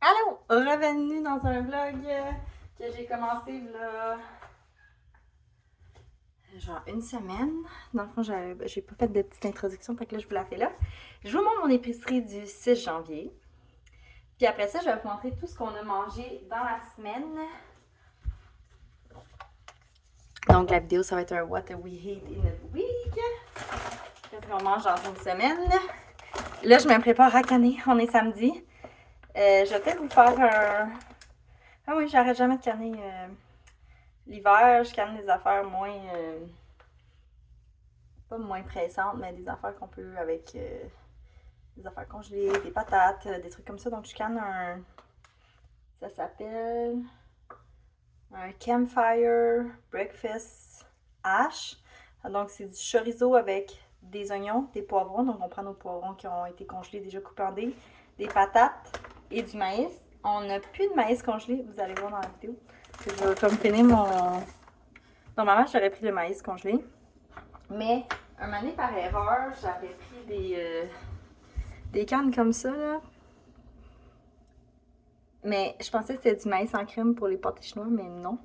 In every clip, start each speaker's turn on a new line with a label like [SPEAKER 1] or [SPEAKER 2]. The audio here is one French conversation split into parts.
[SPEAKER 1] Allô! Revenu dans un vlog que j'ai commencé là, genre une semaine. Dans le fond, j'ai pas fait de petite introduction, fait que là, je vous la fais là. Je vous montre mon épicerie du 6 janvier. Puis après ça, je vais vous montrer tout ce qu'on a mangé dans la semaine. Donc, la vidéo, ça va être un What We Hate in a Week. Qu'est-ce qu'on mange dans une semaine? Là, je me prépare à canner. On est samedi. Je vais peut-être vous faire un. Ah oui, j'arrête jamais de canner. L'hiver, je canne des affaires moins. Pas moins pressantes, mais des affaires qu'on peut avec des affaires congelées, des patates, des trucs comme ça. Donc, je canne un. Ça s'appelle un Campfire Breakfast Hash. Donc, c'est du chorizo avec des oignons, des poivrons. Donc, on prend nos poivrons qui ont été congelés, déjà coupés en dés, des patates et du maïs. On n'a plus de maïs congelé, vous allez voir dans la vidéo. Je vais comme finir mon. Normalement, j'aurais pris le maïs congelé. Mais un moment donné, par erreur, j'avais pris des cannes comme ça, là. Mais je pensais que c'était du maïs en crème pour les pâtés chinois, mais non.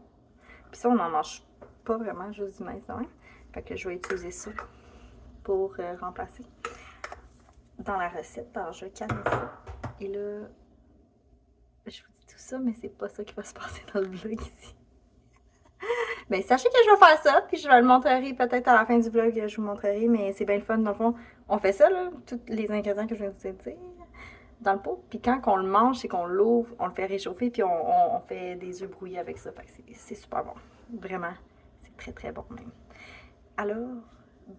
[SPEAKER 1] Puis ça, on n'en mange pas vraiment, juste du maïs, hein. Fait que je vais utiliser ça pour remplacer dans la recette. Alors, je vais canner ça. Et là, je vous dis tout ça, mais c'est pas ça qui va se passer dans le vlog ici. Mais sachez que je vais faire ça, puis je vais le montrer peut-être à la fin du vlog, je vous montrerai, mais c'est bien le fun. Dans le fond, on fait ça, là, tous les ingrédients que je viens de vous dire dans le pot. Puis quand on le mange, c'est qu'on l'ouvre, on le fait réchauffer, puis on fait des œufs brouillés avec ça. Fait que c'est super bon. Vraiment, c'est très très bon même. Alors,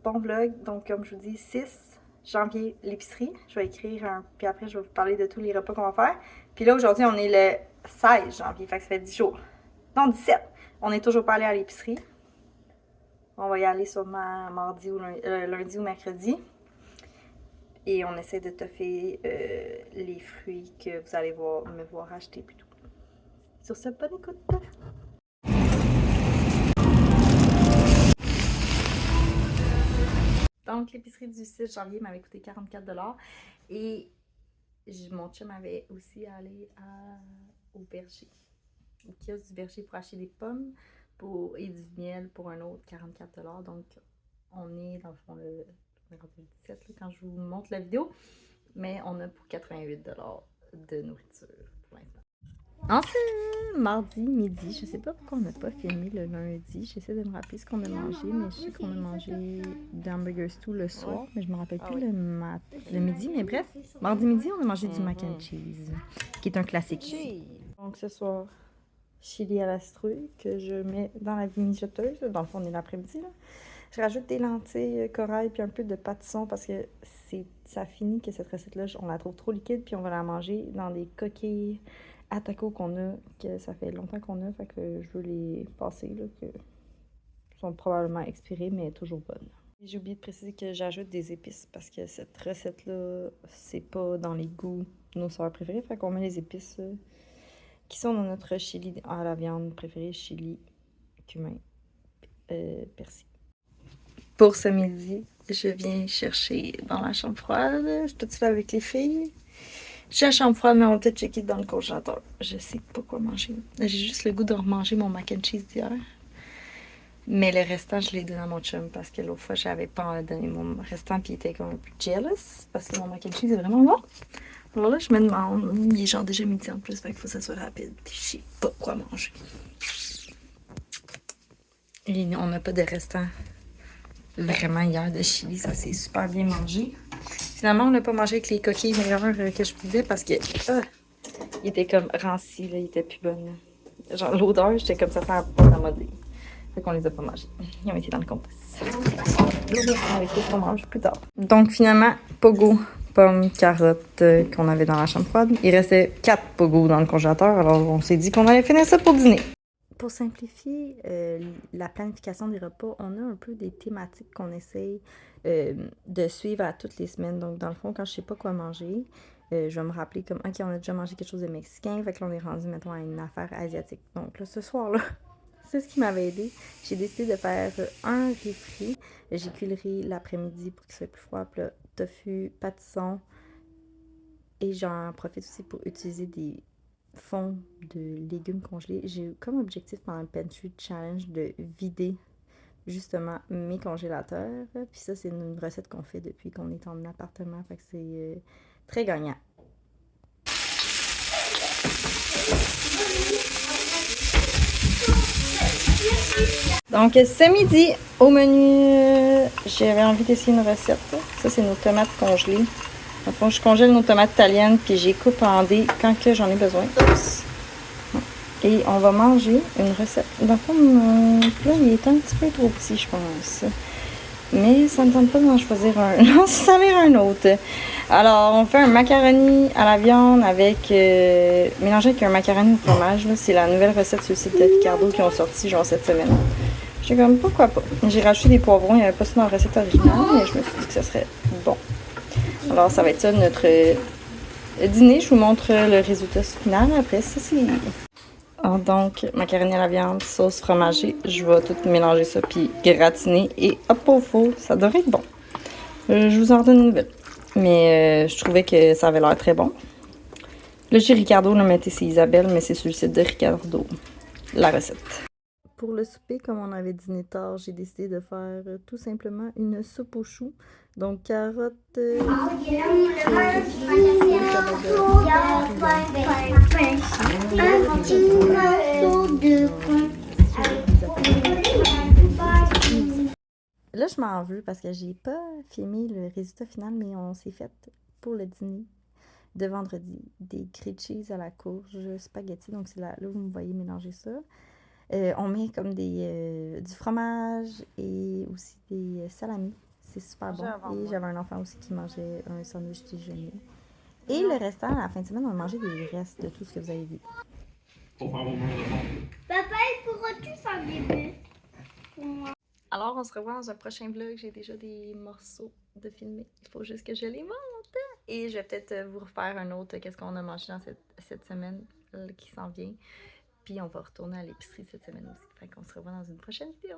[SPEAKER 1] bon vlog. Donc, comme je vous dis, 6 janvier, l'épicerie. Je vais écrire un, puis après, je vais vous parler de tous les repas qu'on va faire. Puis là, aujourd'hui, on est le 16 janvier, fait que ça fait 10 jours. Non, 17. On n'est toujours pas allé à l'épicerie. On va y aller sûrement mardi ou lundi ou mercredi. Et on essaie de toffer les fruits que vous allez me voir acheter plutôt. Sur ce, bonne écoute! Donc, l'épicerie du 6 janvier m'avait coûté 44 $ et mon chum avait aussi allé au berger, au kiosque du berger pour acheter des pommes et du miel pour un autre 44 $. Donc, on est dans le fond le 17 là, quand je vous montre la vidéo, mais on a pour 88 $ de nourriture pour l'instant. En ce mardi midi, je sais pas pourquoi on n'a pas filmé le lundi. J'essaie de me rappeler ce qu'on a mangé, mais je sais qu'on a mangé des hamburger stew le soir, mais je me rappelle plus le midi. Mais bref, mardi midi, on a mangé du mac and cheese, qui est un classique ici. Donc ce soir, chili à la citrouille que je mets dans la mijoteuse. Dans le fond, on est l'après-midi. Je rajoute des lentilles corail puis un peu de pâtisson parce que ça finit que cette recette-là, on la trouve trop liquide puis on va la manger dans des coquilles à tacos qu'on a, que ça fait longtemps qu'on a, fait que je veux les passer, là, que sont probablement expirées, mais toujours bonnes. J'ai oublié de préciser que j'ajoute des épices parce que cette recette-là, c'est pas dans les goûts de nos saveurs préférées, fait qu'on met les épices qui sont dans notre chili à la viande préférée, chili, cumin, persil. Pour ce midi, je viens chercher dans la chambre froide. Je suis toute seule avec les filles. J'ai la chambre froide, mais on va peut-être checker dans le congélateur. Je sais pas quoi manger. J'ai juste le goût de remanger mon mac and cheese d'hier. Mais le restant, je l'ai donné à mon chum parce que l'autre fois, j'avais pas donné mon restant puis il était comme un peu jealous parce que mon mac and cheese est vraiment bon. Alors là, je me demande, il est genre déjà midi en plus, fait qu'il faut que ça soit rapide. Puis je sais pas quoi manger. Et on n'a pas de restant vraiment hier de chili, ça s'est super bien mangé. Finalement, on n'a pas mangé avec les coquilles meilleures que je pouvais parce que il était comme ranci, là, il était plus bon. Là. Genre l'odeur, j'étais comme ça, ça pas modé. Fait qu'on les a pas mangés. Ils ont été dans le compost. Avec ce qu'on mange plus tard. Donc finalement, pogo, pommes, carottes qu'on avait dans la chambre froide. Il restait 4 pogo dans le congélateur, alors on s'est dit qu'on allait finir ça pour dîner. Pour simplifier la planification des repas, on a un peu des thématiques qu'on essaye de suivre à toutes les semaines. Donc, dans le fond, quand je sais pas quoi manger, je vais me rappeler comme, OK, on a déjà mangé quelque chose de mexicain, fait que là, on est rendu, mettons, à une affaire asiatique. Donc, là, ce soir-là, c'est ce qui m'avait aidé. J'ai décidé de faire un riz frit. J'ai cuit le riz l'après-midi pour qu'il soit plus froid. Puis là, tofu, pâtisson. Et j'en profite aussi pour utiliser fond de légumes congelés. J'ai eu comme objectif pendant le Pantry Challenge de vider justement mes congélateurs. Puis ça, c'est une recette qu'on fait depuis qu'on est en appartement. Fait que c'est très gagnant. Donc, ce midi, au menu, j'avais envie d'essayer une recette. Ça, c'est nos tomates congelées. Dans le fond, je congèle nos tomates italiennes, puis j'y coupe en dés quand que j'en ai besoin. Oups. Et on va manger une recette. Dans le fond, mon plat, il est un petit peu trop petit, je pense. Mais ça ne me tente pas d'en choisir un. Non, ça en est un autre. Alors, on fait un macaroni à la viande avec mélangé avec un macaroni au fromage. C'est la nouvelle recette sur le site de Ricardo qui ont sorti genre cette semaine. J'ai comme pourquoi pas. J'ai rajouté des poivrons, il n'y avait pas ça dans la recette originale, mais je me suis dit que ça serait bon. Alors, ça va être ça notre dîner. Je vous montre le résultat final après. Ça, c'est. Donc, macaroni à la viande, sauce fromagée. Je vais tout mélanger ça, puis gratiner. Et hop au four, ça devrait être bon. Je vous en donne une nouvelle. Mais je trouvais que ça avait l'air très bon. Là, j'ai Ricardo, là, mettez c'est Isabelle, mais c'est sur le site de Ricardo, la recette. Pour le souper, comme on avait dîné tard, j'ai décidé de faire tout simplement une soupe aux choux. Donc, carottes, là, je m'en veux parce que j'ai pas filmé le résultat final, mais on s'est fait pour le dîner de vendredi des grilled cheese à la courge spaghetti. Donc, c'est là vous me voyez mélanger ça. On met comme du fromage et aussi des salamis. C'est super bon. Et j'avais un enfant aussi qui mangeait un sandwich déjeuner. Et le restant, à la fin de semaine, on a mangé des restes de tout ce que vous avez vu.
[SPEAKER 2] Papa, pourras-tu faire des bulles pour moi?
[SPEAKER 1] Alors, on se revoit dans un prochain vlog. J'ai déjà des morceaux de filmer. Il faut juste que je les monte. Et je vais peut-être vous refaire un autre qu'est-ce qu'on a mangé dans cette semaine qui s'en vient. Puis on va retourner à l'épicerie cette semaine aussi. Fait qu'on se revoit dans une prochaine vidéo.